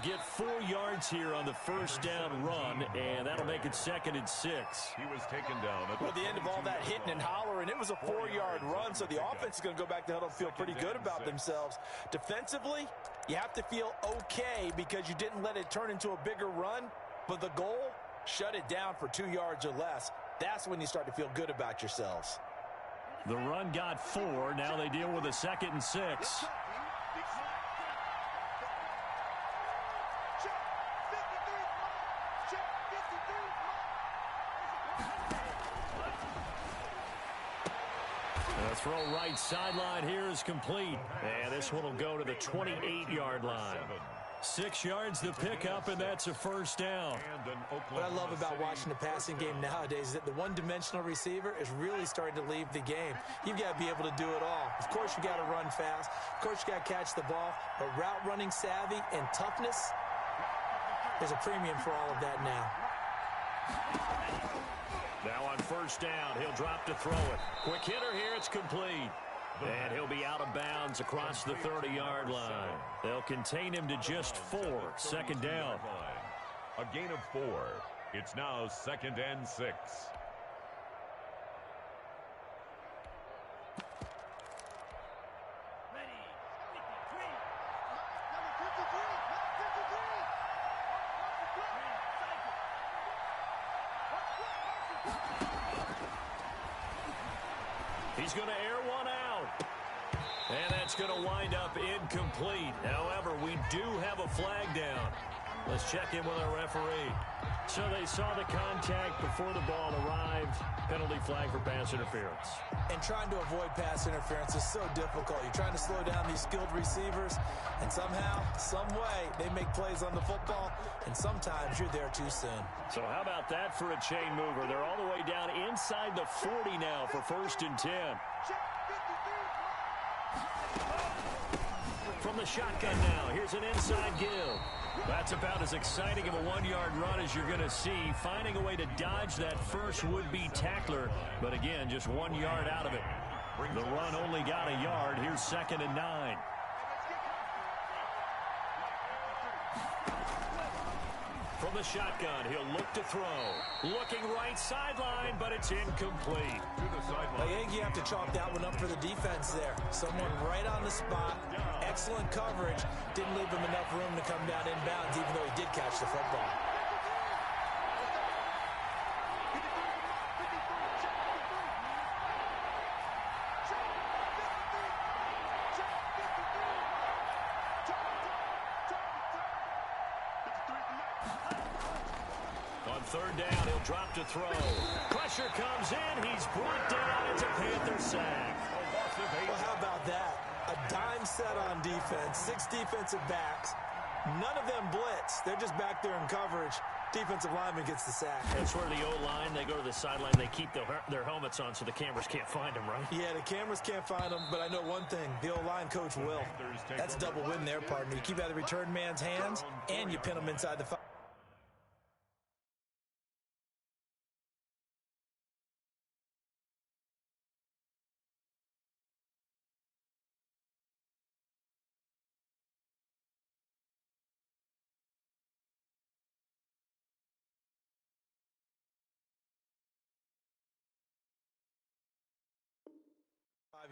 get 4 yards here on the first down run, and that'll make it 2nd and 6. He was taken down. Well, at the end of all that hitting and hollering, it was a 4-yard run, so the offense is going to go back to huddle and feel pretty good about themselves. Defensively, you have to feel okay because you didn't let it turn into a bigger run, but the goal, shut it down for 2 yards or less. That's when you start to feel good about yourselves. The run got 4. Now they deal with a 2nd and 6. The throw right sideline here is complete. And this one will go to the 28-yard line. 6 yards to pick up, and that's a first down. What I love about watching the passing game nowadays is that the one-dimensional receiver is really starting to leave the game. You've got to be able to do it all. Of course, you got to run fast. Of course, you got to catch the ball. But route running savvy and toughness, there's a premium for all of that now. Now on first down, he'll drop to throw it. Quick hitter here, it's complete. And he'll be out of bounds across the 30-yard line. They'll contain him to just 4. 2nd down. A gain of 4. It's now 2nd and 6. He's going to air one out. And that's going to wind up incomplete. However, we do have a flag down. Let's check in with our referee. So they saw the contact before the ball arrived. Penalty flag for pass interference. And trying to avoid pass interference is so difficult. You're trying to slow down these skilled receivers, and somehow, some way, they make plays on the football, and sometimes you're there too soon. So how about that for a chain mover? They're all the way down inside the 40 now for 1st and 10. From the shotgun now, here's an inside give. That's about as exciting of a 1-yard run as you're going to see. Finding a way to dodge that first would-be tackler, but again, just 1 yard out of it. The run only got a yard. Here's 2nd and 9. From the shotgun, he'll look to throw. Looking right sideline, but it's incomplete. I think you have to chalk that one up for the defense there. Someone right on the spot. Excellent coverage. Didn't leave him enough room to come down inbounds, even though he did catch the football. On 3rd down, he'll drop to throw. Pressure comes in. He's brought down. It's a Panther sack. Well, how about that? A dime set on defense, 6 defensive backs. None of them blitz. They're just back there in coverage. Defensive lineman gets the sack. That's where the O-line, they go to the sideline, they keep their helmets on so the cameras can't find them, right? Yeah, the cameras can't find them, but I know one thing. The O-line coach will. That's double win there, partner. You keep out of the return man's hands, and you pin them inside the 5.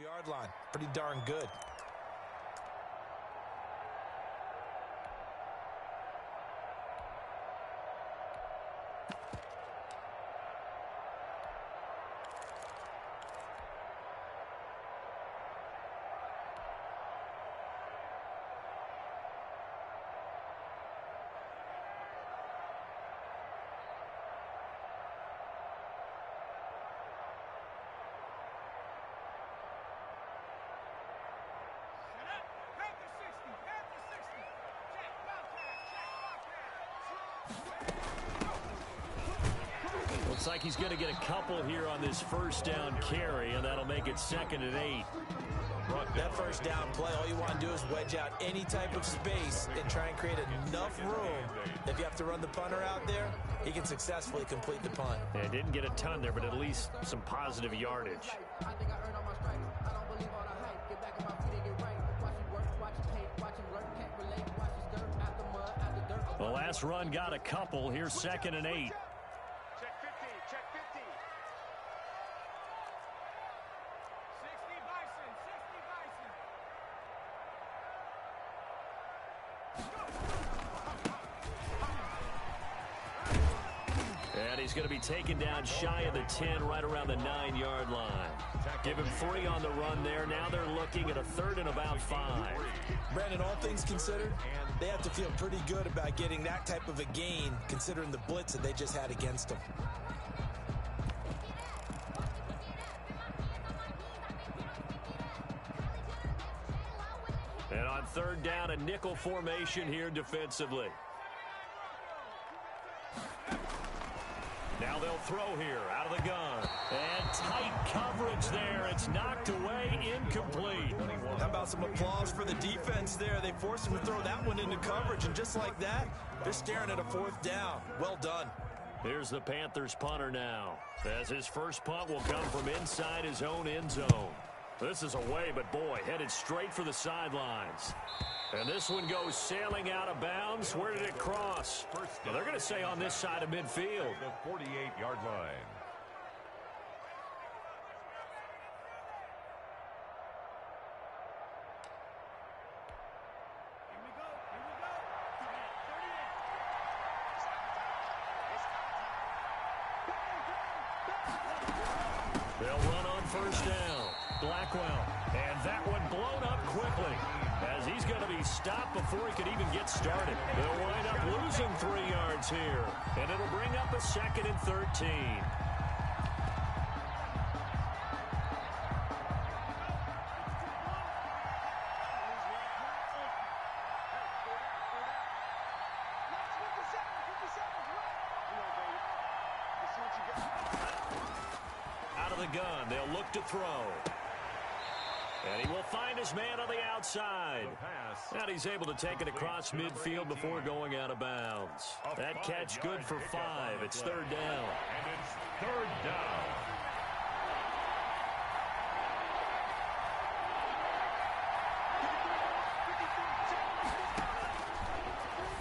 Yard line. Pretty darn good. Looks like he's going to get a couple here on this first down carry, and that'll make it 2nd and 8. That first down play, all you want to do is wedge out any type of space and try and create enough room. If you have to run the punter out there, he can successfully complete the punt. Yeah, didn't get a ton there, but at least some positive yardage. The last run got a couple. Here's 2nd and 8. Check 50, check 50. 60 Bison, 60 Bison. And he's going to be taken down shy of the 10, right around the 9-yard line. Give him 3 on the run there. Now they're looking at a 3rd and about 5. Brandon, all things considered, they have to feel pretty good about getting that type of a gain, considering the blitz that they just had against them. And on 3rd down, a nickel formation here defensively. Now they'll throw here out of the gun. And tight coverage there. It's knocked away, incomplete. How about some applause for the defense there? They forced him to throw that one into coverage, and just like that, they're staring at a 4th down. Well done. Here's the Panthers punter now, as his first punt will come from inside his own end zone. This is away, but boy, headed straight for the sidelines. And this one goes sailing out of bounds. Where did it cross? Well, they're going to say on this side of midfield. The 48-yard line. They'll run on 1st down. Blackwell. And that one blown up quickly, as he's going to be stopped before he could even get started. They'll wind up losing 3 yards here, and it'll bring up a 2nd and 13. Out of the gun, they'll look to throw. And he will find his man on the outside. And he's able to take it across midfield before going out of bounds. That catch good for 5. It's 3rd down. And it's 3rd down.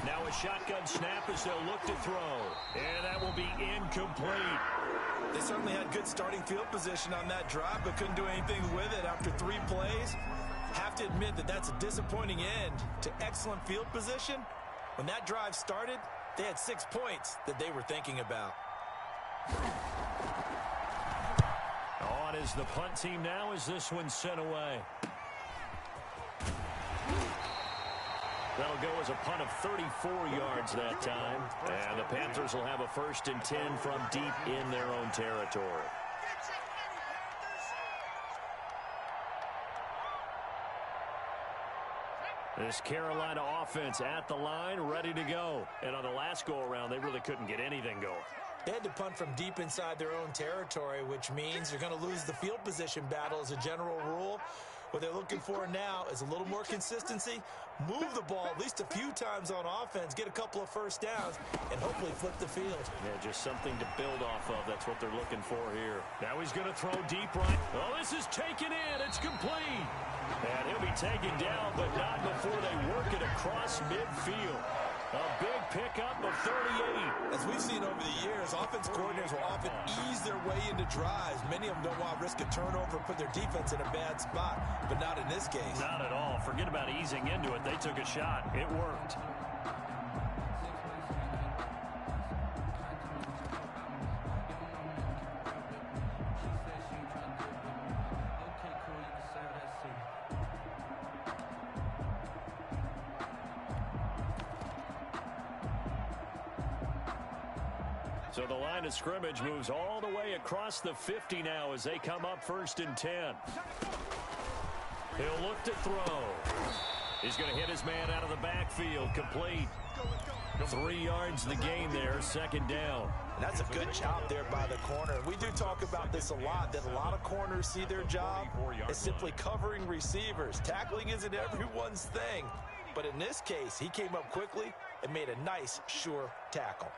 Now a shotgun snap as they'll look to throw. And that will be incomplete. They certainly had good starting field position on that drive, but couldn't do anything with it after 3 plays. Have to admit that that's a disappointing end to excellent field position. When that drive started, they had 6 points that they were thinking about. On is the punt team now as this one's sent away. That'll go as a punt of 34 yards that time. And the Panthers will have a 1st and 10 from deep in their own territory. This Carolina offense at the line, ready to go. And on the last go-around, they really couldn't get anything going. They had to punt from deep inside their own territory, which means they're going to lose the field position battle as a general rule. What they're looking for now is a little more consistency, move the ball at least a few times on offense, get a couple of 1st downs, and hopefully flip the field. Yeah, just something to build off of. That's what they're looking for here. Now he's going to throw deep right. Oh, this is taken in. It's complete. And he'll be taken down, but not before they work it across midfield. A big pickup of 38. As we've seen over the years, offense coordinators will often ease their way into drives. Many of them don't want to risk a turnover, put their defense in a bad spot, but not in this case. Not at all. Forget about easing into it. They took a shot. It worked. So the line of scrimmage moves all the way across the 50 now as they come up 1st and 10. He'll look to throw. He's going to hit his man out of the backfield. Complete. 3 yards the gain there, 2nd down. And that's a good job there by the corner. We do talk about this a lot, that a lot of corners see their job as simply covering receivers. Tackling isn't everyone's thing. But in this case, he came up quickly and made a nice, sure tackle.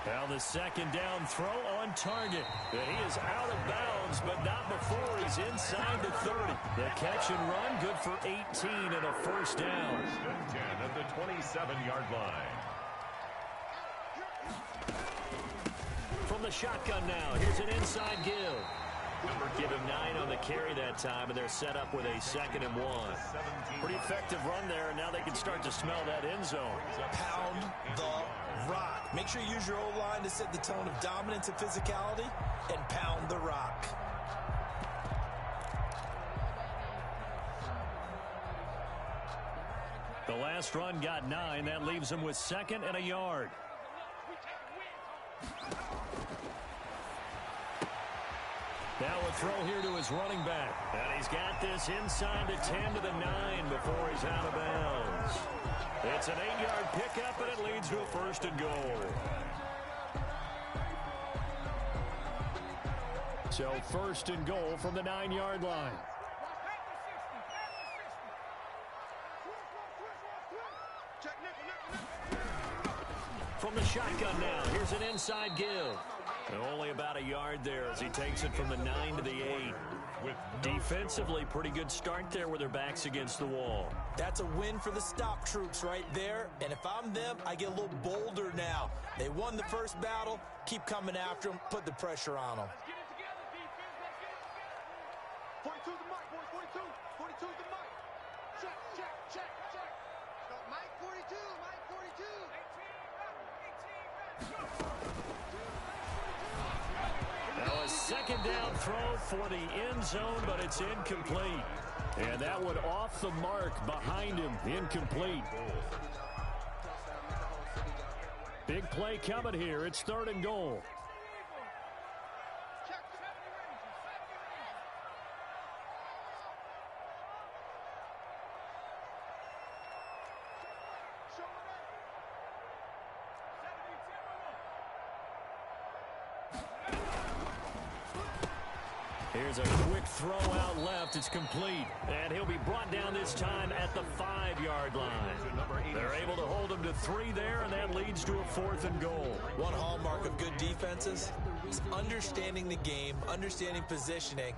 Now the 2nd down throw on target. And he is out of bounds bounds, but not before he's inside the 30. The catch and run, good for 18 and a first down. 10 at the 27-yard line. From the shotgun now, here's an inside give. Give him 9 on the carry that time, and they're set up with a 2nd and 1. Pretty effective run there, and now they can start to smell that end zone. Pound the rock. Make sure you use your O-line to set the tone of dominance and physicality, and pound the rock. The last run got 9. That leaves him with 2nd and a yard. Now a throw here to his running back. And he's got this inside the 10 to the 9 before he's out of bounds. It's an 8-yard pickup, and it leads to a 1st and goal. So 1st and goal from the 9-yard line. From the shotgun now, here's an inside give. And only about a yard there as he takes it from the 9 to the 8. Defensively, pretty good start there with their backs against the wall. That's a win for the stop troops right there. And if I'm them, I get a little bolder now. They won the first battle. Keep coming after them. Put the pressure on them. Let's get it together, defense. Let's get it together. 42 the mic, boys. 42. 42 the mic. Check, check, check, check. So, Mike 42, Mike 42. 18, 18, go. Now a 2nd down throw for the end zone, but it's incomplete. And that one off the mark behind him, incomplete. Big play coming here. It's 3rd and goal. Here's a quick throw out left. It's complete. And he'll be brought down this time at the 5-yard line. They're able to hold him to 3 there, and that leads to a 4th and goal. One hallmark of good defenses is understanding the game, understanding positioning,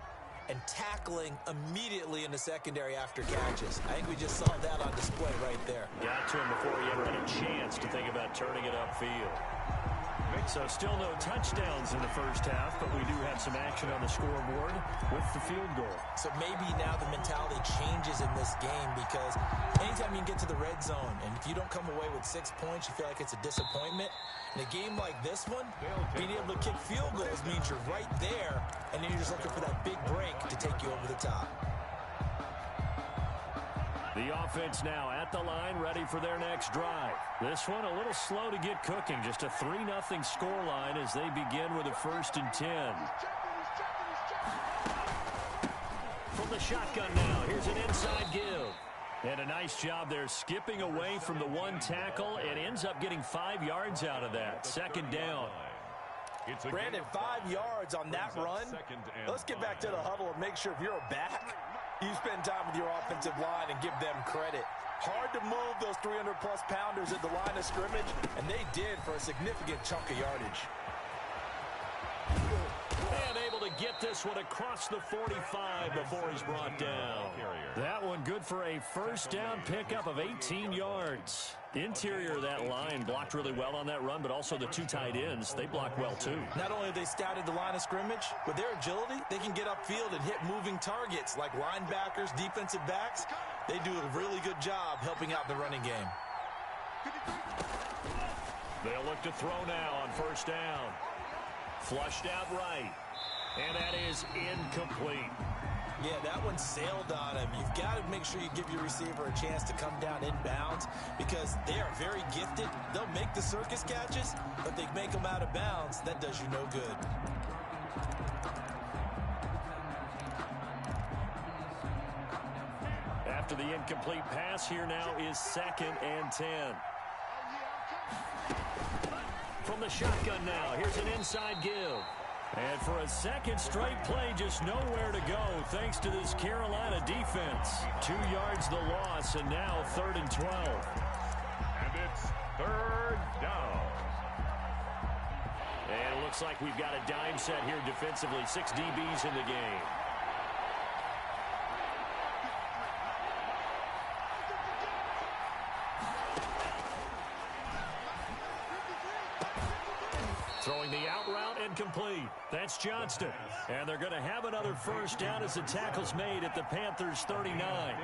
and tackling immediately in the secondary after catches. I think we just saw that on display right there. Got to him before he ever had a chance to think about turning it upfield. So still no touchdowns in the first half, but we do have some action on the scoreboard with the field goal. So maybe now the mentality changes in this game because anytime you can get to the red zone, and if you don't come away with 6 points, you feel like it's a disappointment. In a game like this one, being able to kick field goals means you're right there, and then you're just looking for that big break to take you over the top. The offense now at the line, ready for their next drive. This one a little slow to get cooking. Just a 3-0 scoreline as they begin with a 1st and 10. From the shotgun now, here's an inside give. And a nice job there skipping away from the one tackle and ends up getting 5 yards out of that. 2nd down. Brandon, 5 yards on that run. Let's get back to the huddle and make sure if you're a back, you spend time with your offensive line and give them credit. Hard to move those 300-plus pounders at the line of scrimmage, and they did for a significant chunk of yardage. And able to get this one across the 45 before he's brought down. That one good for a 1st down pickup of 18 yards. Interior of that line blocked really well on that run, but also the 2 tight ends, they blocked well too. Not only have they scouted the line of scrimmage, with their agility, they can get upfield and hit moving targets like linebackers, defensive backs. They do a really good job helping out the running game. They'll look to throw now on 1st down. Flushed out right. And that is incomplete. Yeah, that one sailed on him. You've got to make sure you give your receiver a chance to come down inbounds because they are very gifted. They'll make the circus catches, but they make them out of bounds. That does you no good. After the incomplete pass, here now is 2nd and 10. From the shotgun now, here's an inside give. And for a 2nd straight play, just nowhere to go thanks to this Carolina defense. 2 yards the loss, and now 3rd and 12. And it's 3rd down. And it looks looks like we've got a dime set here defensively. 6 DBs in the game. Throwing the out route and complete. That's Johnston. And they're going to have another first down as the tackle's made at the Panthers 39.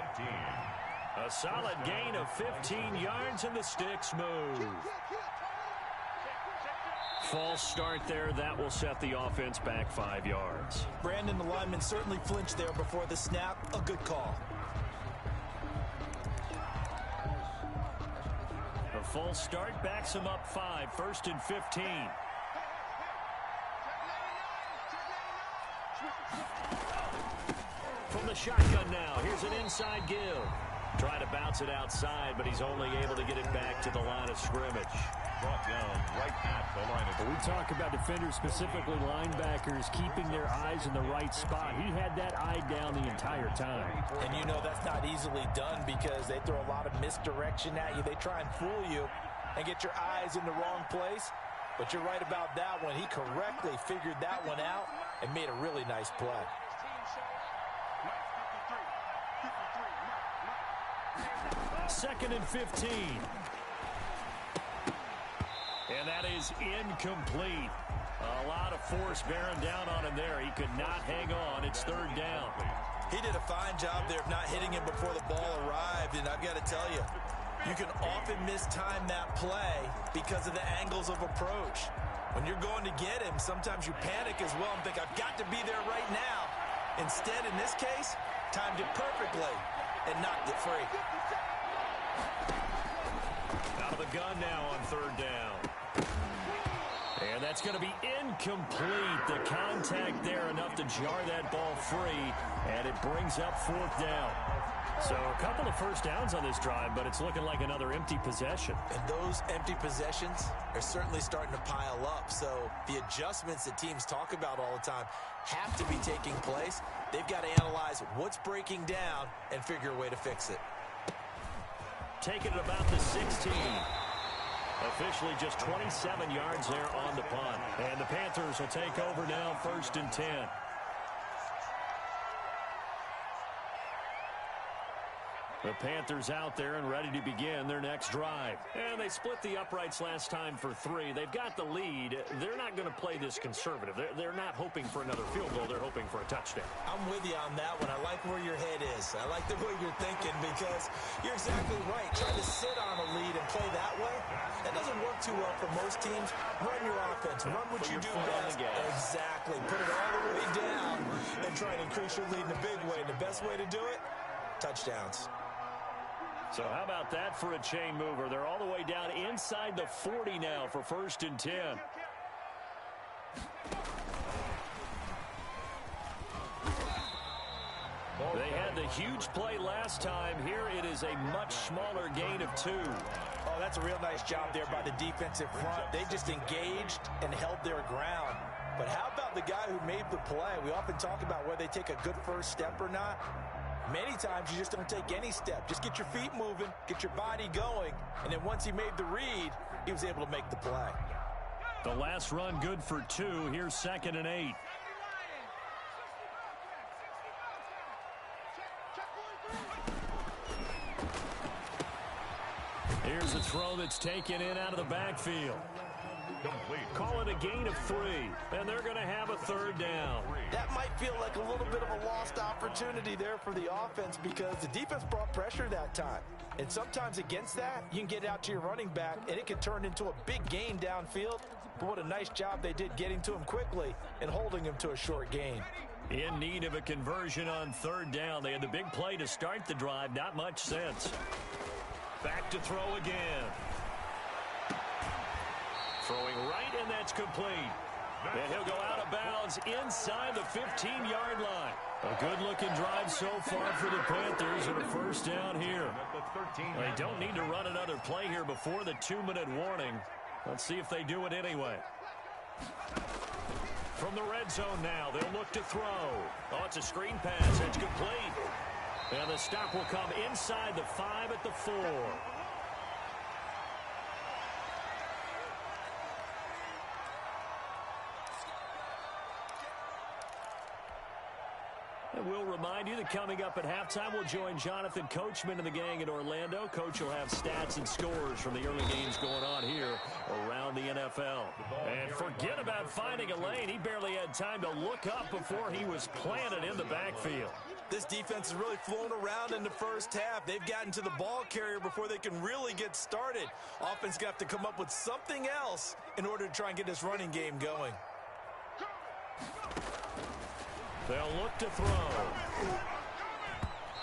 A solid gain of 15 yards and the sticks move. False start there. That will set the offense back 5 yards. Brandon, the lineman, certainly flinched there before the snap. A good call. A false start backs him up 5. First and 15. From the shotgun now, here's an inside give. Trying to bounce it outside, but he's only able to get it back to the line of scrimmage. Brought down right at the line of scrimmage. We talk about defenders, specifically linebackers, keeping their eyes in the right spot. He had that eye down the entire time. And you know that's not easily done because they throw a lot of misdirection at you. They try and fool you and get your eyes in the wrong place. But you're right about that one. He correctly figured that one out and made a really nice play. Second and 15. And that is incomplete. A lot of force bearing down on him there. He could not hang on. It's third down. He did a fine job there of not hitting him before the ball arrived. And I've got to tell you, you can often mistime that play because of the angles of approach. When you're going to get him, sometimes you panic as well and think, I've got to be there right now. Instead, in this case, timed it perfectly and knocked it free. Out of the gun now on third down. And that's going to be incomplete. The contact there enough to jar that ball free, and it brings up fourth down. So a couple of first downs on this drive, but it's looking like another empty possession. And those empty possessions are certainly starting to pile up. So the adjustments that teams talk about all the time have to be taking place. They've got to analyze what's breaking down and figure a way to fix it. Taking it about the 16. Officially just 27 yards there on the punt. And the Panthers will take over now, first and 10. The Panthers out there and ready to begin their next drive. And they split the uprights last time for 3. They've got the lead. They're not going to play this conservative. They're not hoping for another field goal. They're hoping for a touchdown. I'm with you on that one. I like where your head is. I like the way you're thinking because you're exactly right. Trying to sit on a lead and play that way, that doesn't work too well for most teams. Run your offense. Run what you do best. Exactly. Put it all the way down and try and increase your lead in a big way. And the best way to do it, touchdowns. So how about that for a chain mover? They're all the way down inside the 40 now for first and 10. They had the huge play last time. Here it is a much smaller gain of 2. Oh, that's a real nice job there by the defensive front. They just engaged and held their ground. But how about the guy who made the play? We often talk about whether they take a good first step or not. Many times you just don't take any step. Just get your feet moving, get your body going, and then once he made the read, he was able to make the play. The last run good for 2. Here's second and 8. Here's a throw that's taken in out of the backfield. Complete. Call it a gain of 3, and they're going to have a third down. That might feel like a little bit of a lost opportunity there for the offense because the defense brought pressure that time. And sometimes against that, you can get out to your running back, and it can turn into a big gain downfield. But what a nice job they did getting to him quickly and holding him to a short gain. In need of a conversion on third down. They had the big play to start the drive. Not much sense. Back to throw again. Throwing right, and that's complete. And he'll go out of bounds inside the 15-yard line. A good-looking drive so far for the Panthers and a first down here. They don't need to run another play here before the 2-minute warning. Let's see if they do it anyway. From the red zone now, they'll look to throw. Oh, it's a screen pass. It's complete. And the stop will come inside the 5 at the 4. And we'll remind you that coming up at halftime, we'll join Jonathan Coachman and the gang in Orlando. Coach will have stats and scores from the early games going on here around the NFL. And forget about finding a lane. He barely had time to look up before he was planted in the backfield. This defense is really flown around in the first half. They've gotten to the ball carrier before they can really get started. Offense got to come up with something else in order to try and get this running game going. They'll look to throw.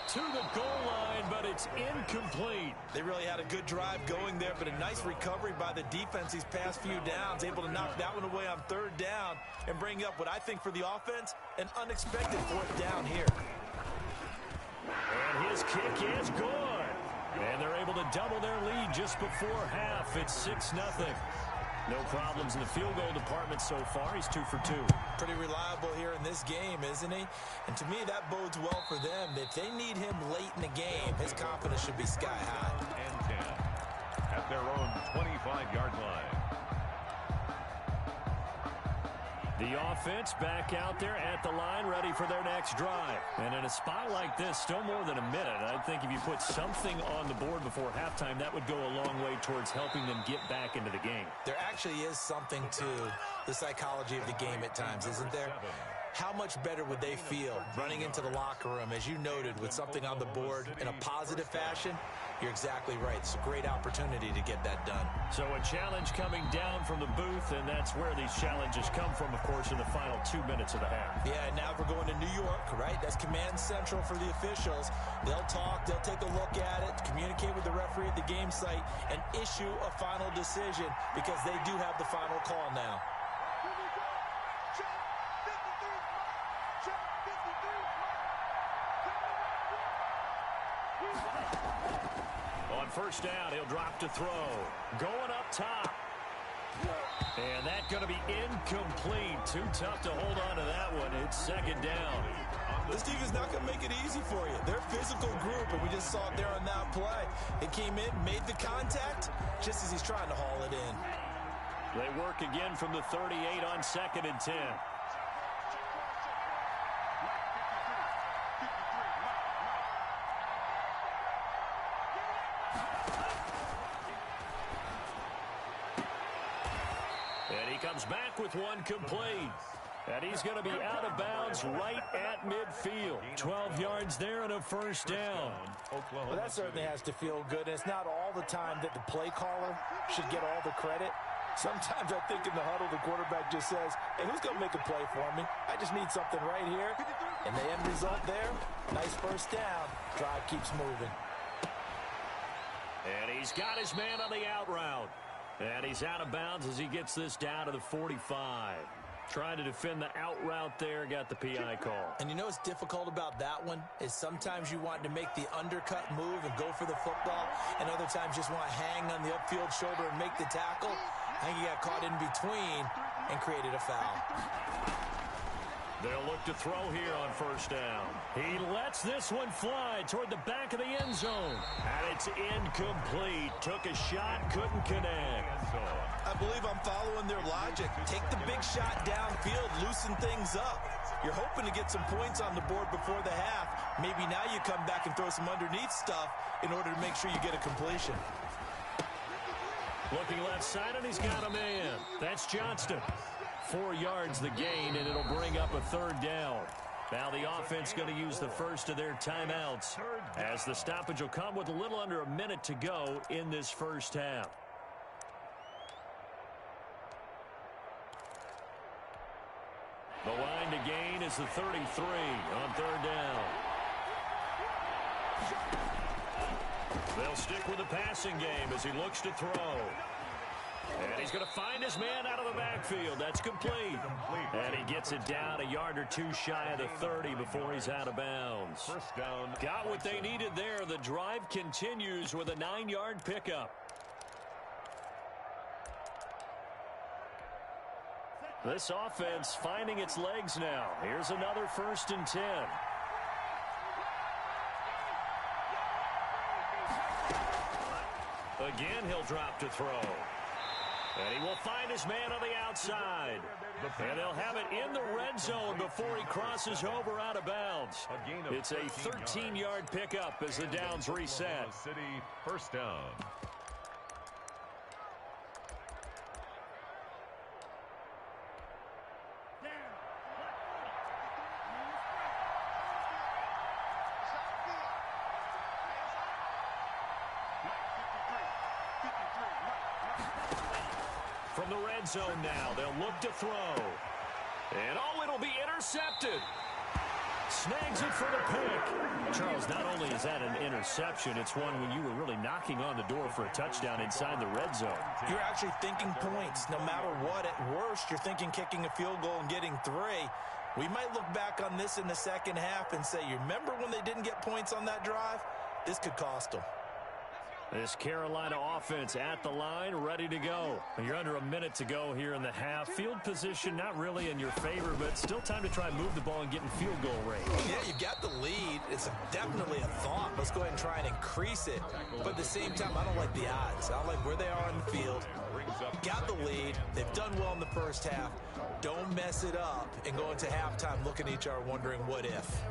To the goal line, but it's incomplete. They really had a good drive going there, but a nice recovery by the defense these past few downs, able to knock that one away on third down and bring up what I think for the offense, an unexpected fourth down here. And his kick is good. And they're able to double their lead just before half. It's 6-0. No problems in the field goal department so far. He's 2 for 2. Pretty reliable here in this game, isn't he? And to me, that bodes well for them. If they need him late in the game, his confidence should be sky high. And 10 at their own 25-yard line. The offense back out there at the line, ready for their next drive. And in a spot like this, still more than a minute, I think if you put something on the board before halftime, that would go a long way towards helping them get back into the game. There actually is something to the psychology of the game at times, isn't there? How much better would they feel running into the locker room, as you noted, with something on the board in a positive fashion? You're exactly right. It's a great opportunity to get that done. So a challenge coming down from the booth, and that's where these challenges come from, of course, in the final 2 minutes of the half. Yeah, and now we're going to New York, right? That's command central for the officials. They'll talk, they'll take a look at it, communicate with the referee at the game site, and issue a final decision because they do have the final call now. First down, he'll drop to throw. Going up top. And that's going to be incomplete. Too tough to hold on to that one. It's second down. This defense is not going to make it easy for you. They're a physical group, and we just saw it there on that play. It came in, made the contact, just as he's trying to haul it in. They work again from the 38 on 2nd and 10. Comes back with one complete. And he's going to be out of bounds right at midfield. 12 yards there and a first down. Well, that certainly has to feel good. And it's not all the time that the play caller should get all the credit. Sometimes I think in the huddle, the quarterback just says, hey, who's going to make a play for me? I just need something right here. And the end result there, nice first down. Drive keeps moving. And he's got his man on the out route. And he's out of bounds as he gets this down to the 45. Trying to defend the out route there, got the PI call. And you know what's difficult about that one is sometimes you want to make the undercut move and go for the football, and other times just want to hang on the upfield shoulder and make the tackle. I think he got caught in between and created a foul. They'll look to throw here on first down. He lets this one fly toward the back of the end zone. And it's incomplete. Took a shot, couldn't connect. I believe I'm following their logic. Take the big shot downfield, loosen things up. You're hoping to get some points on the board before the half. Maybe now you come back and throw some underneath stuff in order to make sure you get a completion. Looking left side, and he's got a man. That's Johnston. 4 yards the gain, and it'll bring up a third down. Now the offense going to use the first of their timeouts, as the stoppage will come with a little under a minute to go in this first half. The line to gain is the 33 on third down. They'll stick with the passing game as he looks to throw. And he's going to find his man out of the backfield. That's complete. And he gets it down a yard or two shy of the 30 before he's out of bounds. First down. Got what they needed there. The drive continues with a 9-yard pickup. This offense finding its legs now. Here's another 1st and 10. Again, he'll drop to throw. And he will find his man on the outside. And they'll have it in the red zone before he crosses over out of bounds. It's a 13-yard pickup as the downs reset. City, first down. From the red zone now, they'll look to throw. And oh, it'll be intercepted. Snags it for the pick. Charles, not only is that an interception, it's one when you were really knocking on the door for a touchdown inside the red zone. You're actually thinking points. No matter what, at worst, you're thinking kicking a field goal and getting 3. We might look back on this in the second half and say, you remember when they didn't get points on that drive? This could cost them. This Carolina offense at the line, ready to go. You're under a minute to go here in the half. Field position not really in your favor, but still time to try and move the ball and get in field goal range. Yeah, you've got the lead. It's definitely a thought. Let's go ahead and try and increase it. But at the same time, I don't like the odds. I like where they are on the field. Got the lead. They've done well in the first half. Don't mess it up and go into halftime looking at each other wondering what if.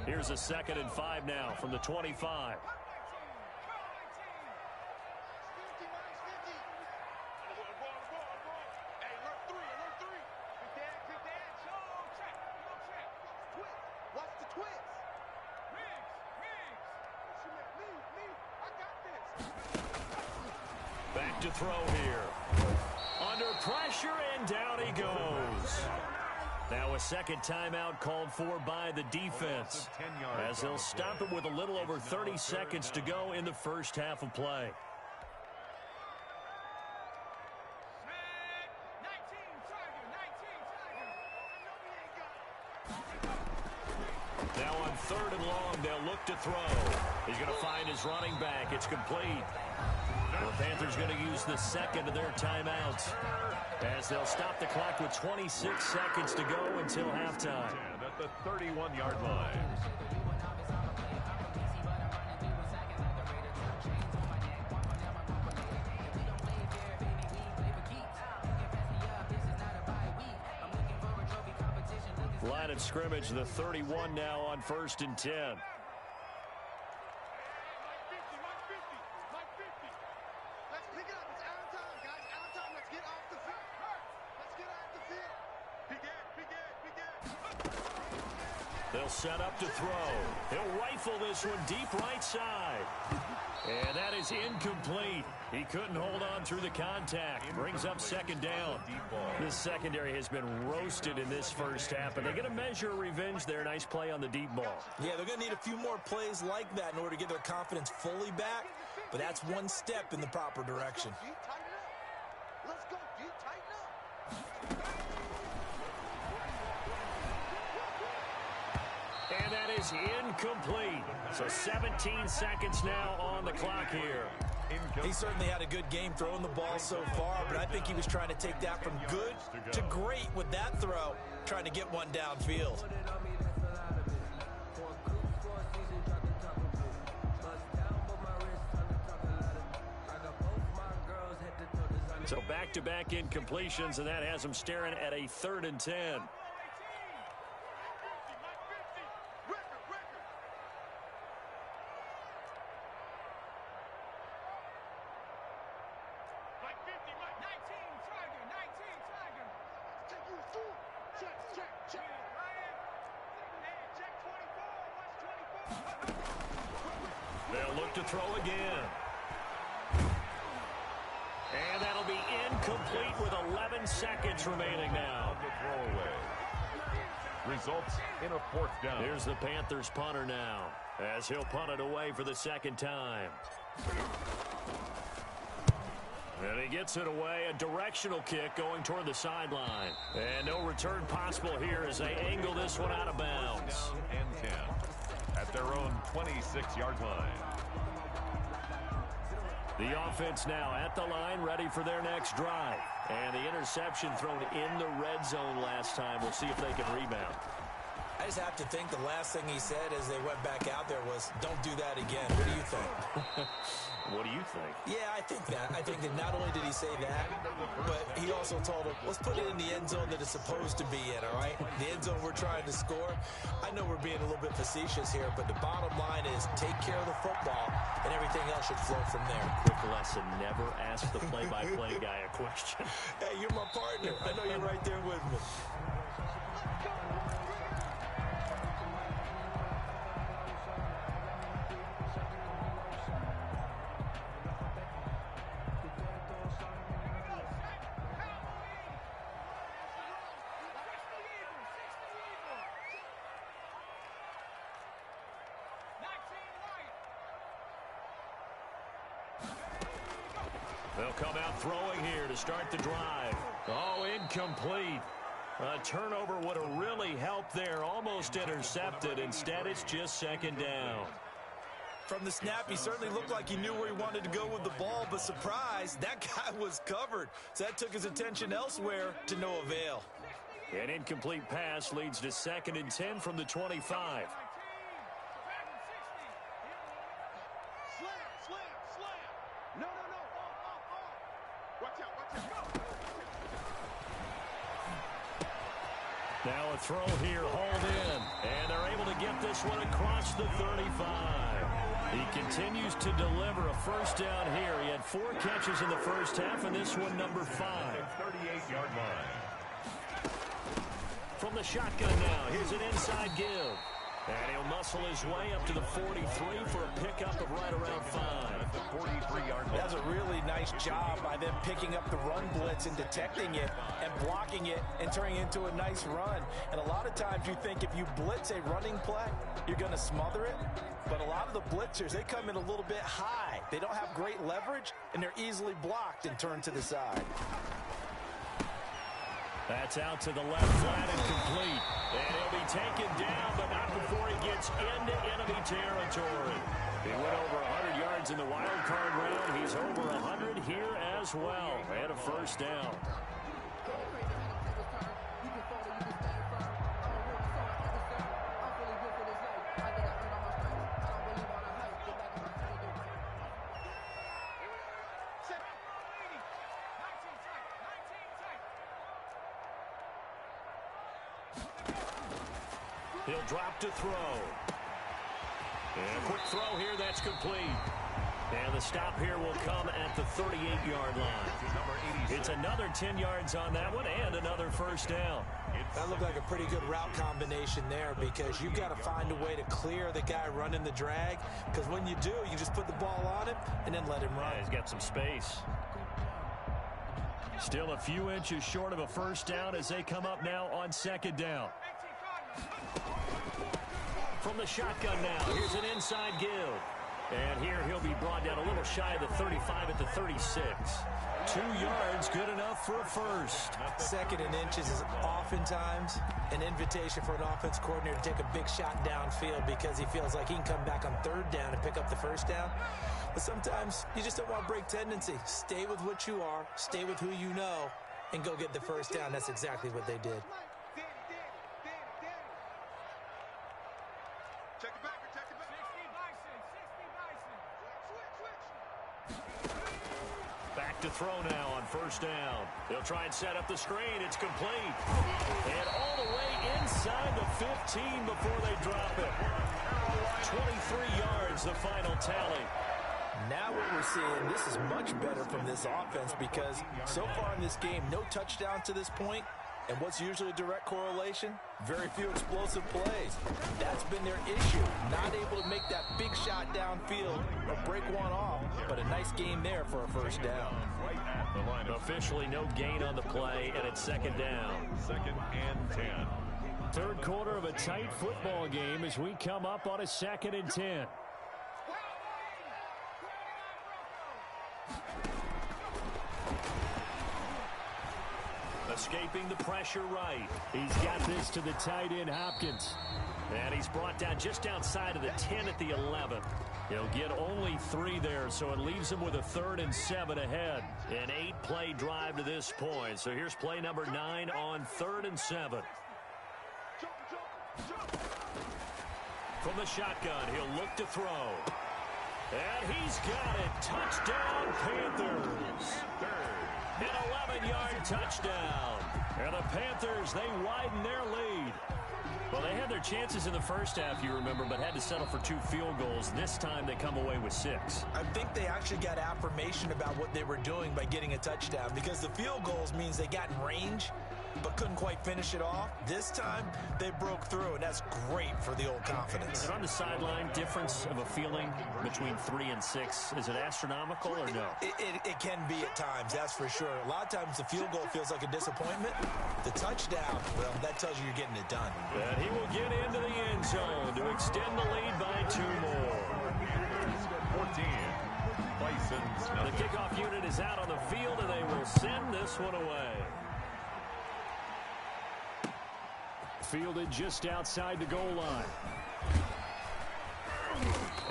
Here's a 2nd and 5 now from the 25. Back to throw here. Under pressure, and down he goes. Now a second timeout called for by the defense, as they'll stop it with a little over 30 seconds to go in the first half of play. Now on 3rd and long, they'll look to throw. He's going to find his running back. It's complete. The Panthers going to use the second of their timeouts, as they'll stop the clock with 26 seconds to go until halftime. At the 31-yard line. Line of scrimmage, the 31 now on 1st and 10. They'll set up to throw. He'll rifle this one deep right side. And that is incomplete. He couldn't hold on through the contact. Brings up 2nd down. This secondary has been roasted in this first half, but they're going to measure revenge there. Nice play on the deep ball. Yeah, they're going to need a few more plays like that in order to get their confidence fully back, but that's one step in the proper direction. Let's go, D. Tighten up. And that is incomplete. So 17 seconds now on the clock here. He certainly had a good game throwing the ball so far, but I think he was trying to take that from good to great with that throw, trying to get one downfield. So back-to-back incompletions, and that has him staring at a 3rd and 10. They'll look to throw again. And that'll be incomplete with 11 seconds remaining now. Results in a 4th down. Here's the Panthers punter now, as he'll punt it away for the 2nd time. And he gets it away, a directional kick going toward the sideline. And no return possible here as they angle this one out of bounds. Down and 10 at their own 26-yard line. The offense now at the line, ready for their next drive. And the interception thrown in the red zone last time. We'll see if they can rebound. I just have to think the last thing he said as they went back out there was, don't do that again. What do you think? What do you think? Yeah, I think that. I think that not only did he say that, but he also told him, let's put it in the end zone that it's supposed to be in, all right? The end zone we're trying to score. I know we're being a little bit facetious here, but the bottom line is take care of the football, and everything else should flow from there. Quick lesson, never ask the play-by-play guy a question. Hey, you're my partner. I know you're right there with me. They'll come out throwing here to start the drive. Oh, incomplete. A turnover would have really helped there. Almost intercepted. Instead, it's just second down. From the snap, he certainly looked like he knew where he wanted to go with the ball, but surprise, that guy was covered. So that took his attention elsewhere to no avail. An incomplete pass leads to 2nd and 10 from the 25. Slam, slam, slam. No, no, no. Watch out, watch out. Now a throw here, hauled in. And they're able to get this one across the 35. He continues to deliver a first down here. He had 4 catches in the first half, and this one number 5. 38-yard line. From the shotgun now, here's an inside give. And he'll muscle his way up to the 43 for a pickup of right around 5. The 43-yard line. That's a really nice job by them picking up the run blitz and detecting it and blocking it and turning it into a nice run. And a lot of times you think if you blitz a running play, you're going to smother it. But a lot of the blitzers, they come in a little bit high. They don't have great leverage, and they're easily blocked and turned to the side. That's out to the left, flat and complete. And he'll be taken down, but not before he gets into enemy territory. He went over 100 yards in the wild card round. He's over 100 here as well. And a first down. He'll drop to throw. And a quick throw here, that's complete. And the stop here will come at the 38-yard line. It's another 10 yards on that one and another first down. That looked like a pretty good route combination there because you've got to find a way to clear the guy running the drag, because when you do, you just put the ball on him and then let him run. Yeah, he's got some space. Still a few inches short of a first down as they come up now on second down. From the shotgun now, here's an inside give. And here he'll be brought down a little shy of the 35 at the 36. 2 yards, good enough for a first. 2nd and inches is oftentimes an invitation for an offense coordinator to take a big shot downfield because he feels like he can come back on 3rd down and pick up the first down. But sometimes you just don't want to break tendency. Stay with what you are, stay with who you know, and go get the first down. That's exactly what they did. Check it back, check it back. 60 Bison. Switch. Back to throw now on first down. They'll try and set up the screen. It's complete. And all the way inside the 15 before they drop it. 23 yards, the final tally. Now what we're seeing, this is much better from this offense because so far in this game, no touchdowns to this point. And what's usually a direct correlation? Very few explosive plays. That's been their issue. Not able to make that big shot downfield or break one off, but a nice game there for a first down. Officially no gain on the play, and it's second down. 2nd and 10. Third quarter of a tight football game as we come up on a 2nd and 10. Escaping the pressure right. He's got this to the tight end, Hopkins. And he's brought down just outside of the 10 at the 11. He'll get only 3 there, so it leaves him with a 3rd and 7 ahead. An 8-play drive to this point. So here's play number 9 on 3rd and 7. From the shotgun, he'll look to throw. And he's got it. Touchdown, Panthers. An 11-yard touchdown. And the Panthers, they widen their lead. Well, they had their chances in the first half, you remember, but had to settle for 2 field goals. This time they come away with 6. I think they actually got affirmation about what they were doing by getting a touchdown, because the field goals means they got in range but couldn't quite finish it off. This time they broke through, and that's great for the old confidence. And on the sideline, difference of a feeling between 3 and 6, is it astronomical or no? It can be at times, that's for sure. A lot of times the field goal feels like a disappointment. The touchdown, well, that tells you you're getting it done. And he will get into the end zone to extend the lead by 2 more. 14. Bison's The kickoff unit is out on the field, and they will send this one away. Fielded just outside the goal line.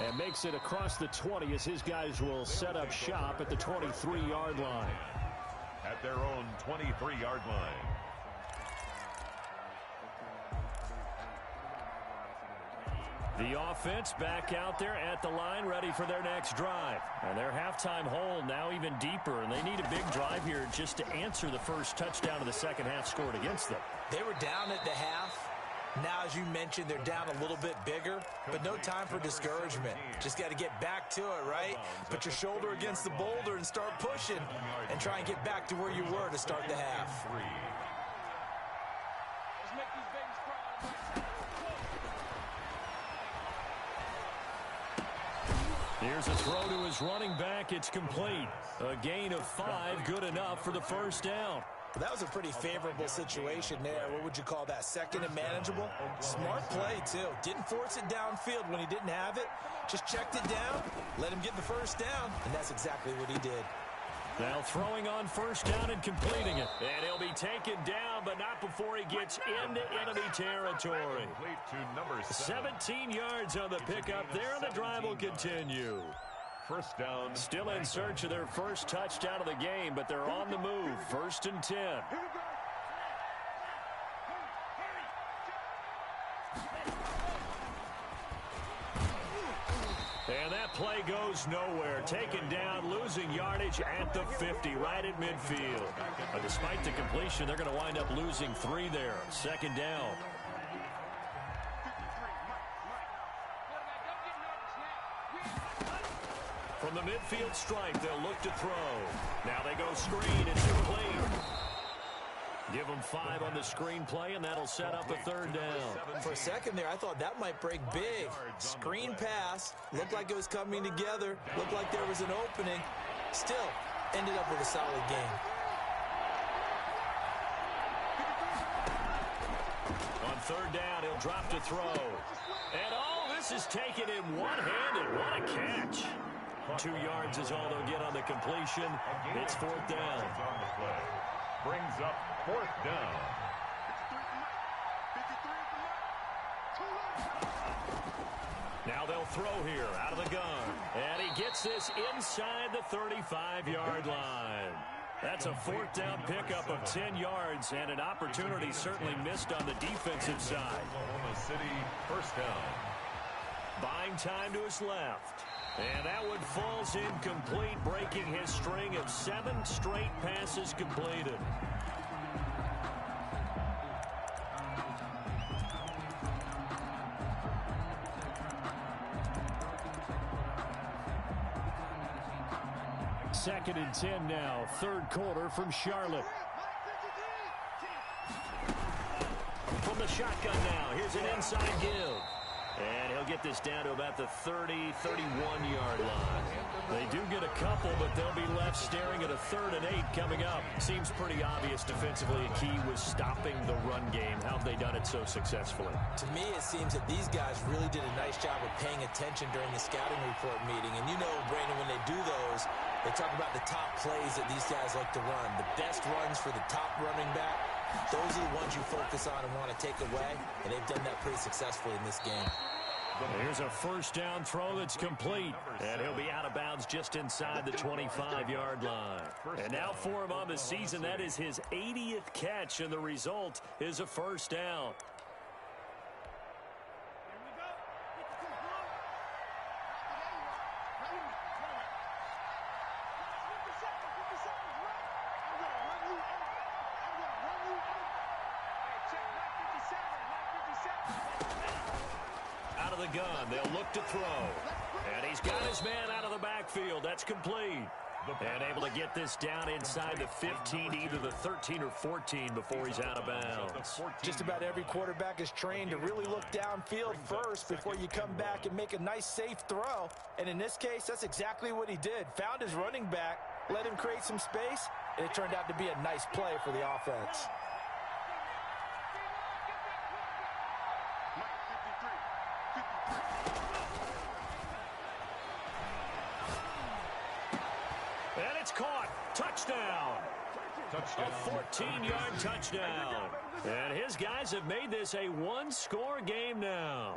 And makes it across the 20 as his guys will set up shop at the 23-yard line. at their own 23-yard line. The offense back out there at the line, ready for their next drive. And their halftime hole now even deeper, and they need a big drive here just to answer the first touchdown of the second half scored against them. They were down at the half. Now, as you mentioned, they're down a little bit bigger, but no time for discouragement. Just got to get back to it, right? Put your shoulder against the boulder and start pushing and try and get back to where you were to start the half. Here's a throw to his running back. It's complete. A gain of 5, good enough for the first down. Well, that was a pretty favorable situation there. What would you call that? Second and manageable? Smart play, too. Didn't force it downfield when he didn't have it. Just checked it down, let him get the first down, and that's exactly what he did. Now throwing on first down and completing it. And he'll be taken down, but not before he gets into enemy territory. 17 yards on the pickup there, and the drive will continue. First down. Still in search of their first touchdown of the game, but they're on the move. 1st and 10. And that play goes nowhere. Taken down, losing yardage at the 50, right at midfield. But despite the completion, they're going to wind up losing 3 there. 2nd down. From the midfield stripe, they'll look to throw. Now they go screen. It's complete. Give them 5 on the screen play, and that'll set up a 3rd down. For a second there, I thought that might break big. Screen pass. Looked like it was coming together. Looked like there was an opening. Still, ended up with a solid game. On 3rd down, he'll drop to throw. And all this is taken in one-handed. What a catch. 2 yards is all they'll get on the completion. It's 4th down. Brings up 4th down. Now they'll throw here out of the gun. And he gets this inside the 35-yard line. That's a 4th down pickup of 10 yards and an opportunity certainly missed on the defensive side. Oklahoma City, 1st down. Buying time to his left. And that one falls incomplete, breaking his string of 7 straight passes completed. Second and 10 now, 3rd quarter from Charlotte. From the shotgun now, here's an inside give. And he'll get this down to about the 30, 31-yard line. They do get a couple, but they'll be left staring at a 3rd and 8 coming up. Seems pretty obvious defensively a key was stopping the run game. How have they done it so successfully? To me, it seems that these guys really did a nice job of paying attention during the scouting report meeting. And you know, Brandon, when they do those, they talk about the top plays that these guys like to run. The best runs for the top running back, Those are the ones you focus on and want to take away, and they've done that pretty successfully in this game. Here's a first down throw that's complete. And he'll be out of bounds just inside the 25-yard line. And now for him on the season, that is his 80th catch, and the result is a first down. Out of the gun, they'll look to throw. And he's got his man out of the backfield. That's complete. And able to get this down inside the 15, either the 13 or 14 before he's out of bounds. Just about every quarterback is trained to really look downfield first before you come back and make a nice, safe throw. And in this case, that's exactly what he did. Found his running back, let him create some space, and it turned out to be a nice play for the offense. And it's caught. Touchdown. A 14-yard touchdown. And his guys have made this a one-score game now.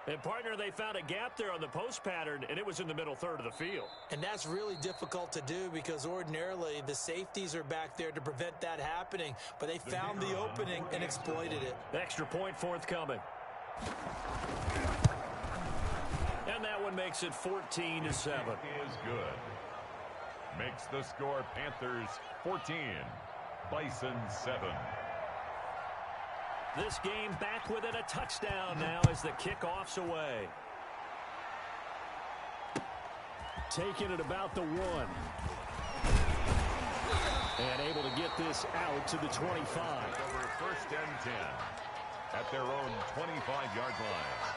And, partner, they found a gap there on the post pattern, and it was in the middle third of the field. And that's really difficult to do because ordinarily the safeties are back there to prevent that happening. But they found the opening and exploited it. Extra point forthcoming. And that one makes it 14-7. Is good. Makes the score Panthers 14, Bison 7. This game back within a touchdown now as the kickoff's away. Taking it about the 1. And able to get this out to the 25. Over first and 10 at their own 25-yard line.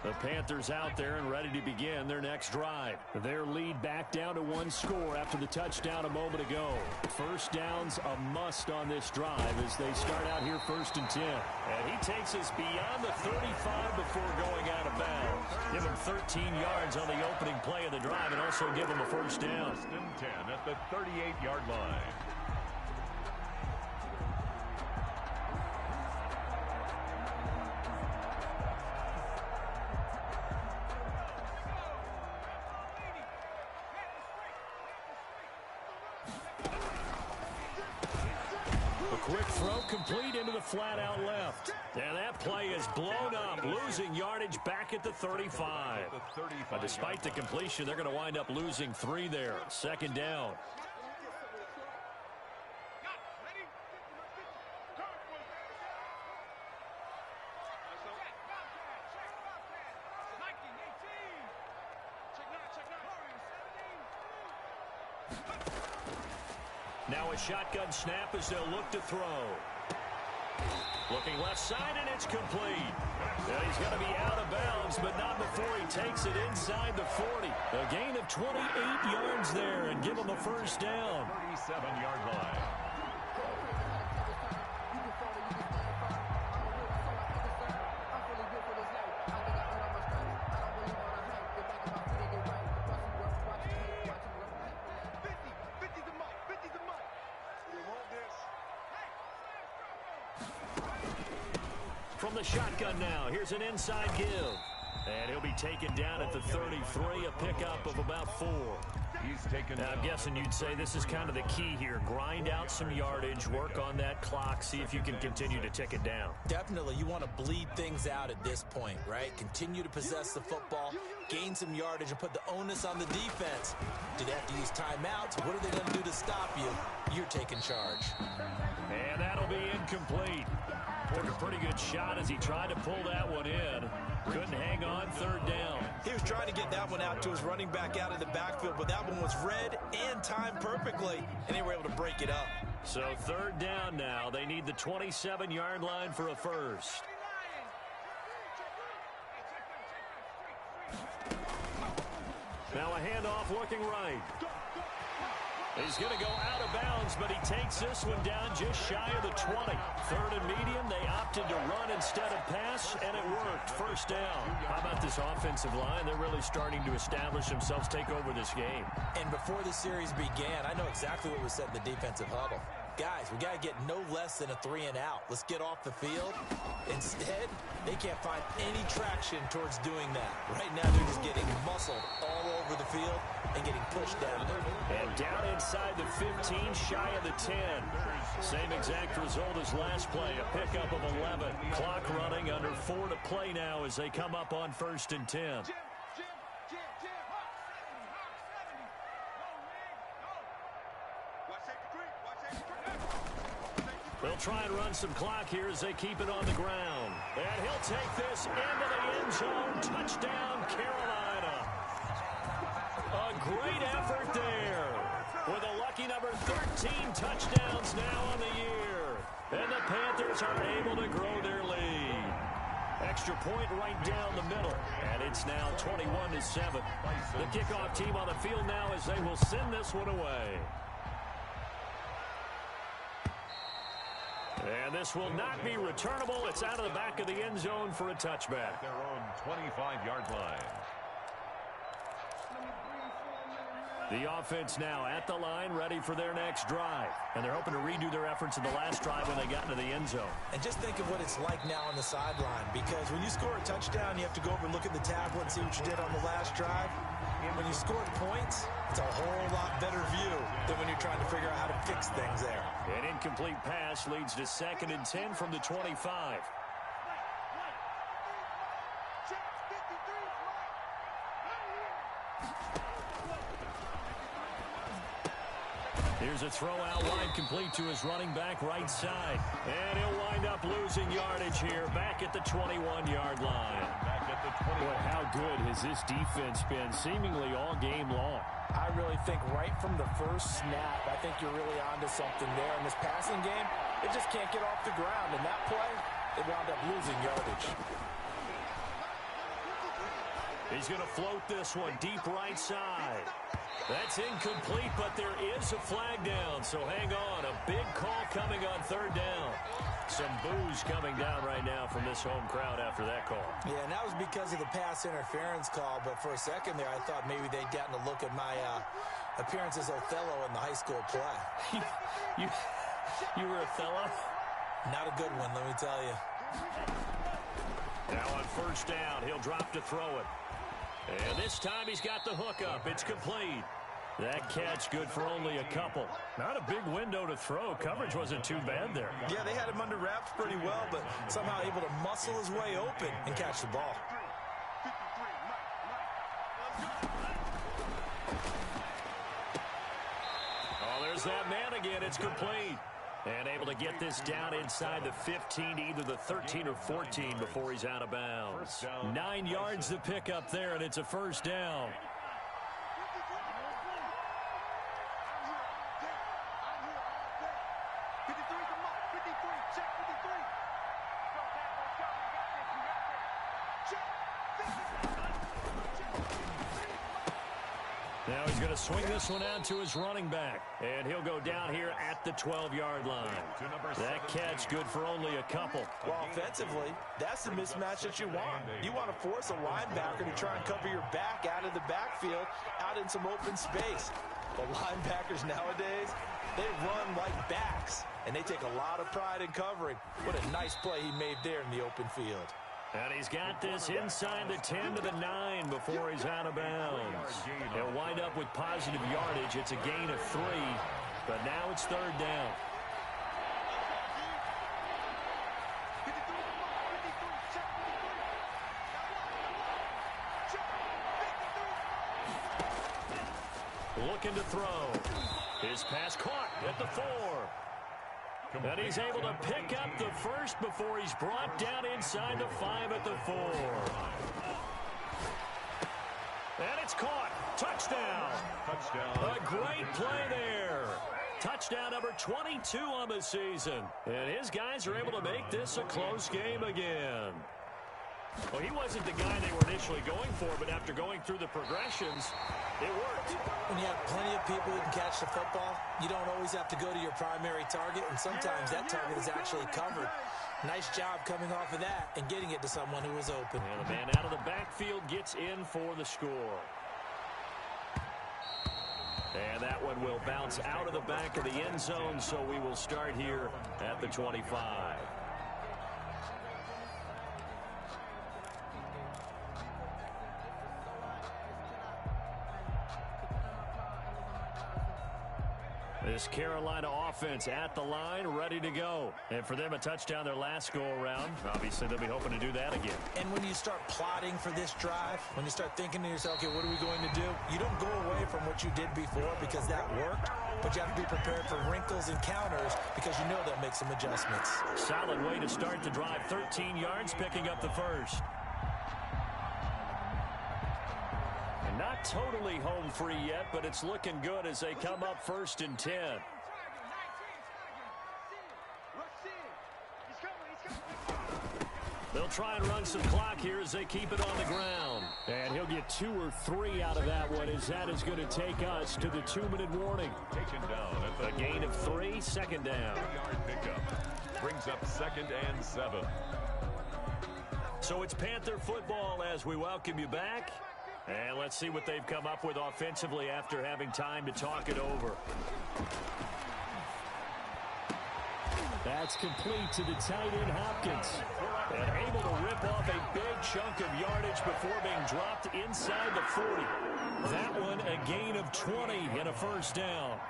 The Panthers out there and ready to begin their next drive. Their lead back down to 1 score after the touchdown a moment ago. First down's a must on this drive as they start out here first and 10. And he takes us beyond the 35 before going out of bounds. Give him 13 yards on the opening play of the drive and also give him a first down. First and 10 at the 38-yard line. Quick throw complete into the flat out left. And that play is blown up, losing yardage back at the 35. But despite the completion, they're going to wind up losing 3 there. Second down. Now a shotgun snap as they'll look to throw. Looking left side, and it's complete. And he's going to be out of bounds, but not before he takes it inside the 40. A gain of 28 yards there, and give him a first down. 37-yard line. From the shotgun now, here's an inside give. And he'll be taken down at the 33, a pickup of about 4. He's taken Now, I'm guessing you'd say this is kind of the key here. Grind out some yardage, work on that clock, see if you can continue to tick it down. Definitely, you want to bleed things out at this point, right? Continue to possess the football, gain some yardage, and put the onus on the defense. Do they have to use timeouts? What are they going to do to stop you? You're taking charge. And that'll be incomplete. Took a pretty good shot as he tried to pull that one in. Couldn't hang on, third down. He was trying to get that one out to his running back out of the backfield, but that one was read and timed perfectly, and they were able to break it up. So third down now. They need the 27-yard line for a first. Now a handoff looking right. He's going to go out of bounds, but he takes this one down just shy of the 20. Third and medium, they opted to run instead of pass, and it worked. First down. How about this offensive line? They're really starting to establish themselves, take over this game. And before the series began, I know exactly what was said in the defensive huddle. Guys, we got to get no less than a 3-and-out. Let's get off the field. Instead, they can't find any traction towards doing that. Right now, they're just getting muscled all over the field and getting pushed down there. And down inside the 15, shy of the 10. Same exact result as last play, a pickup of 11. Clock running, under 4 to play now as they come up on 1st and 10. They'll try and run some clock here as they keep it on the ground. And he'll take this into the end zone. Touchdown, Carolina. A great effort there. With a lucky number 13 touchdowns now on the year. And the Panthers are able to grow their lead. Extra point right down the middle. And it's now 21-7. The kickoff team on the field now as they will send this one away. And this will not be returnable. It's out of the back of the end zone for a touchback. Their own 25-yard line. The offense now at the line, ready for their next drive. And they're hoping to redo their efforts in the last drive when they got into the end zone. And just think of what it's like now on the sideline, because when you score a touchdown, you have to go over and look at the tablet and see what you did on the last drive. When you score points, it's a whole lot better view than when you're trying to figure out how to fix things there. An incomplete pass leads to 2nd and 10 from the 25. Here's a throw out wide, complete to his running back right side. And he'll wind up losing yardage here, back at the 21-yard line. Back at the 20. Boy, how good has this defense been seemingly all game long? I really think right from the first snap, I think you're really onto something there. In this passing game, it just can't get off the ground. And that play, it wound up losing yardage. He's going to float this one deep right side. That's incomplete, but there is a flag down, so hang on. A big call coming on 3rd down. Some boos coming down right now from this home crowd after that call. Yeah, and that was because of the pass interference call, but for a second there, I thought maybe they'd gotten a look at my appearance as Othello in the high school play. You were Othello? Not a good one, let me tell you. Now on 1st down, he'll drop to throw it. And this time he's got the hook up. It's complete. That catch good for only a couple. Not a big window to throw. Coverage wasn't too bad there. Yeah, they had him under wraps pretty well, but somehow able to muscle his way open and catch the ball. Oh, there's that man again. It's complete. And able to get this down inside the 15, either the 13 or 14 before he's out of bounds. 9 yards to pick up there, and it's a 1st down. Now he's going to swing this one out to his running back. And he'll go down here at the 12-yard line. That catch good for only a couple. Well, offensively, that's the mismatch that you want. You want to force a linebacker to try and cover your back out of the backfield, out in some open space. But linebackers nowadays, they run like backs, and they take a lot of pride in covering. What a nice play he made there in the open field. And he's got this inside the 10 to the 9 before he's out of bounds. He'll wind up with positive yardage. It's a gain of 3, but now it's 3rd down. Looking to throw. His pass caught at the 4. And he's able to pick up the 1st before he's brought down inside the 5 at the 4. And it's caught. Touchdown. Touchdown. A great play there. Touchdown number 22 on the season. And his guys are able to make this a close game again. Well, he wasn't the guy they were initially going for, but after going through the progressions, it worked. When you have plenty of people who can catch the football, you don't always have to go to your primary target, and sometimes that target is actually covered. Nice job coming off of that and getting it to someone who was open. And the man out of the backfield gets in for the score. And that one will bounce out of the back of the end zone, so we will start here at the 25. This Carolina offense at the line, ready to go. And for them, a touchdown their last go-around. Obviously, they'll be hoping to do that again. And when you start plotting for this drive, when you start thinking to yourself, okay, what are we going to do? You don't go away from what you did before because that worked, but you have to be prepared for wrinkles and counters because you know they'll make some adjustments. Solid way to start the drive. 13 yards, picking up the first. Not totally home free yet, but it's looking good as they come up 1st and 10. They'll try and run some clock here as they keep it on the ground. And he'll get 2 or 3 out of that one, as that is going to take us to the 2-minute warning. Taken down at A gain of 3, second down. 3-yard pickup. Brings up 2nd and 7. So it's Panther football as we welcome you back. And let's see what they've come up with offensively after having time to talk it over. That's complete to the tight end, Hopkins. And able to rip off a big chunk of yardage before being dropped inside the 40. That one a gain of 20 and a first down.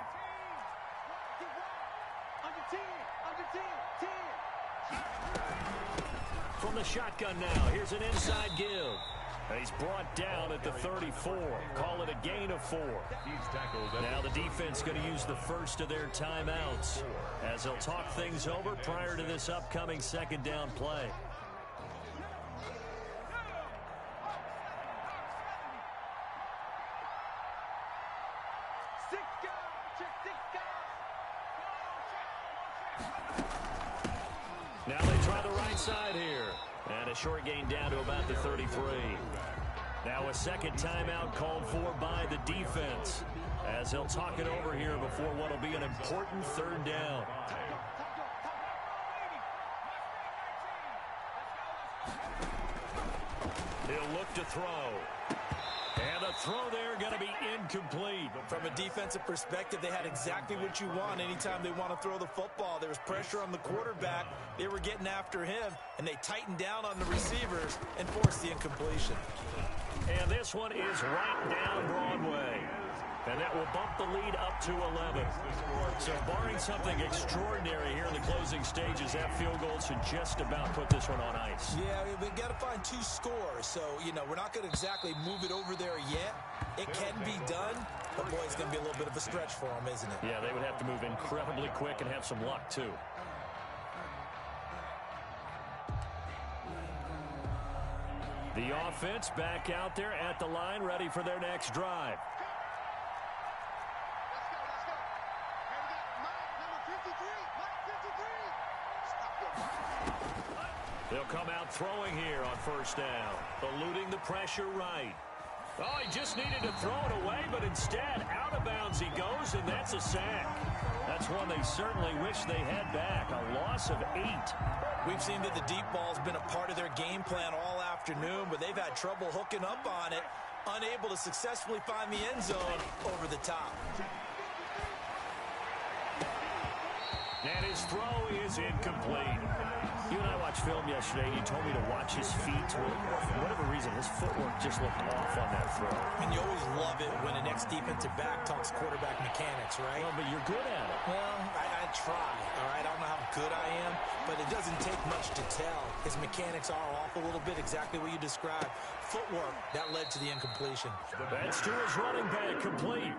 From the shotgun now, here's an inside give. He's brought down at the 34. Call it a gain of 4. Now the defense going to use the first of their timeouts as they'll talk things over prior to this upcoming second down play. Now they try the right side here. And a short gain down to about the 33. Now a second timeout called for by the defense as they'll talk it over here before what will be an important third down. He'll look to throw. And the throw there going to be incomplete. From a defensive perspective, they had exactly what you want anytime they want to throw the football. There was pressure on the quarterback. They were getting after him, and they tightened down on the receivers and forced the incompletion. And this one is right down Broadway. And that will bump the lead up to 11. So barring something extraordinary here in the closing stages, that field goal should just about put this one on ice. Yeah, we've got to find 2 scores. So, we're not going to exactly move it over there yet. It can be done, but boy, it's going to be a little bit of a stretch for them, isn't it? Yeah, they would have to move incredibly quick and have some luck, too. The offense back out there at the line, ready for their next drive. They'll come out throwing here on first down, eluding the pressure right. Oh, he just needed to throw it away, but instead, out of bounds he goes, and that's a sack. That's one they certainly wish they had back, a loss of 8. We've seen that the deep ball's been a part of their game plan all afternoon, but they've had trouble hooking up on it, unable to successfully find the end zone over the top. And his throw is incomplete. You and I watched film yesterday, and you told me to watch his feet. For whatever reason, his footwork just looked off on that throw. And you always love it when an ex-defensive back talks quarterback mechanics, right? Well, but you're good at it. Well, I try, all right? I don't know how good I am, but it doesn't take much to tell. His mechanics are off a little bit, exactly what you described. Footwork, that led to the incompletion. That's to his running back, complete.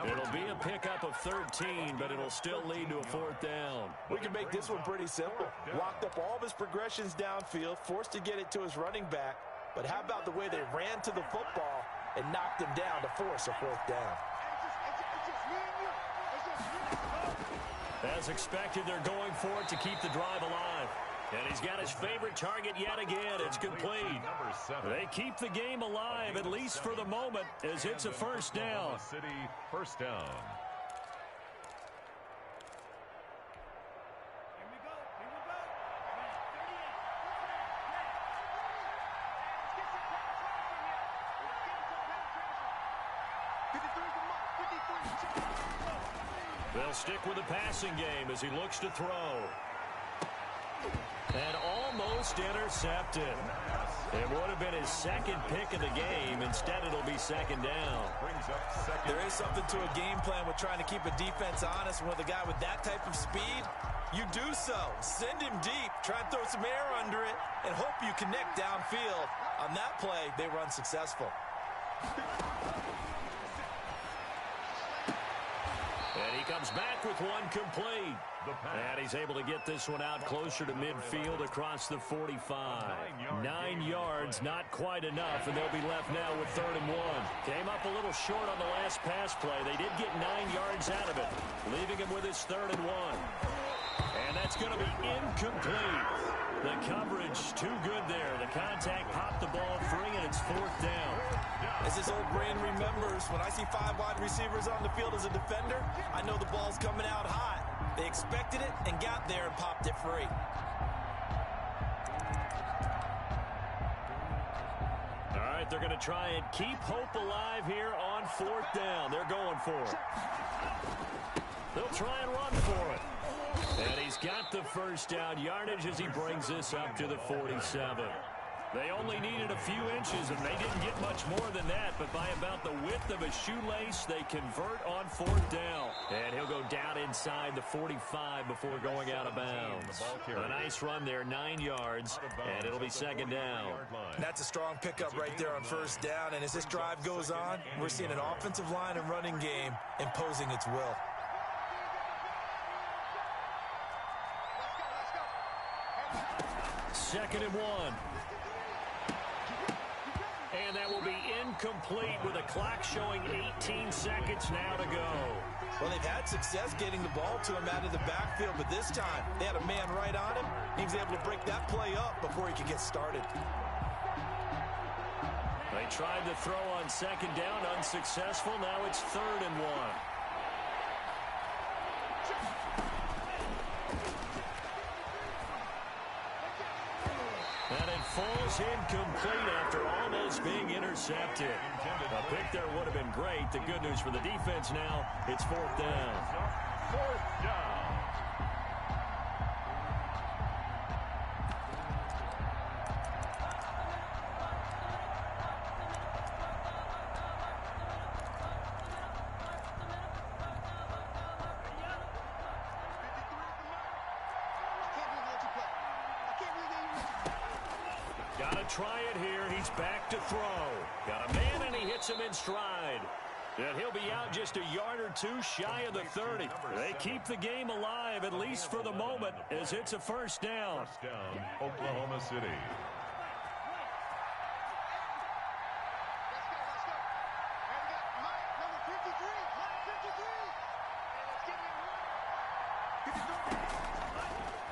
It'll be a pickup of 13, but it'll still lead to a 4th down. We can make this one pretty simple. Locked up all of his progressions downfield, forced to get it to his running back. But how about the way they ran to the football and knocked him down to force a 4th down? As expected, they're going for it to keep the drive alive. And he's He's got his favorite target yet again. It's complete. Number 7. They keep the game alive, at least for the moment, as it's a first down. Oklahoma City, first down. They'll stick with the passing game as he looks to throw. And almost intercepted. It would have been his second pick of the game. Instead, it'll be second down. There is something to a game plan with trying to keep a defense honest. With a guy with that type of speed, you do so. Send him deep. Try and throw some air under it and hope you connect downfield. On that play, they were unsuccessful. And he comes back with one complete. And he's able to get this one out closer to midfield across the 45. 9 yards, not quite enough, and they'll be left now with 3rd and 1. Came up a little short on the last pass play. They did get 9 yards out of it, leaving him with his 3rd and 1. And that's going to be incomplete. The coverage too good there. The contact popped the ball free, and it's 4th down. As his old brain remembers, when I see 5 wide receivers on the field as a defender, I know the ball's coming out hot. They expected it and got there and popped it free. All right, they're going to try and keep hope alive here on 4th down. They're going for it. They'll try and run for it. And he's got the first down yardage as he brings this up to the 47. They only needed a few inches, and they didn't get much more than that. But by about the width of a shoelace, they convert on 4th down. And he'll go down inside the 45 before going out of bounds. A nice run there, 9 yards, and it'll be 2nd down. That's a strong pickup right there on 1st down. And as this drive goes on, we're seeing an offensive line and running game imposing its will. Second and 1. And that will be incomplete with a clock showing 18 seconds now to go. Well, they've had success getting the ball to him out of the backfield, but this time they had a man right on him. He was able to break that play up before he could get started. They tried to throw on 2nd down, unsuccessful. Now it's 3rd and 1. And it falls incomplete after almost being intercepted. A pick there would have been great. The good news for the defense now, it's 4th down. 4th down. Gotta try it here. He's back to throw. Got a man, and he hits him in stride. And he'll be out just a yard or two shy of the 30. They keep the game alive, at least for the moment, as it's a 1st down. 1st down, Oklahoma City.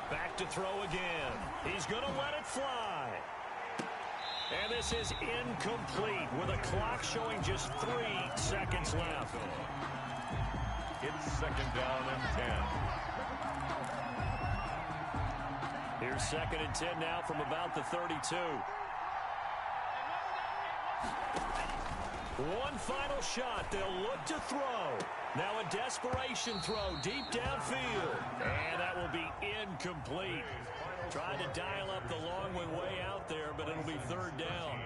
Back to throw again. He's going to let it fly. And this is incomplete with a clock showing just 3 seconds left. It's 2nd down and 10. Here's 2nd and 10 now from about the 32. One final shot. They'll look to throw. Now a desperation throw deep downfield. And that will be incomplete. Trying to dial up the long way out there, but it'll be 3rd down.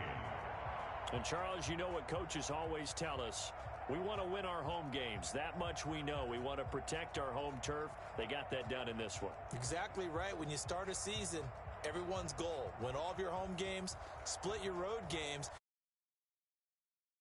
And, Charles, you know what coaches always tell us. We want to win our home games. That much we know. We want to protect our home turf. They got that done in this one. Exactly right. When you start a season, everyone's goal, win all of your home games, split your road games,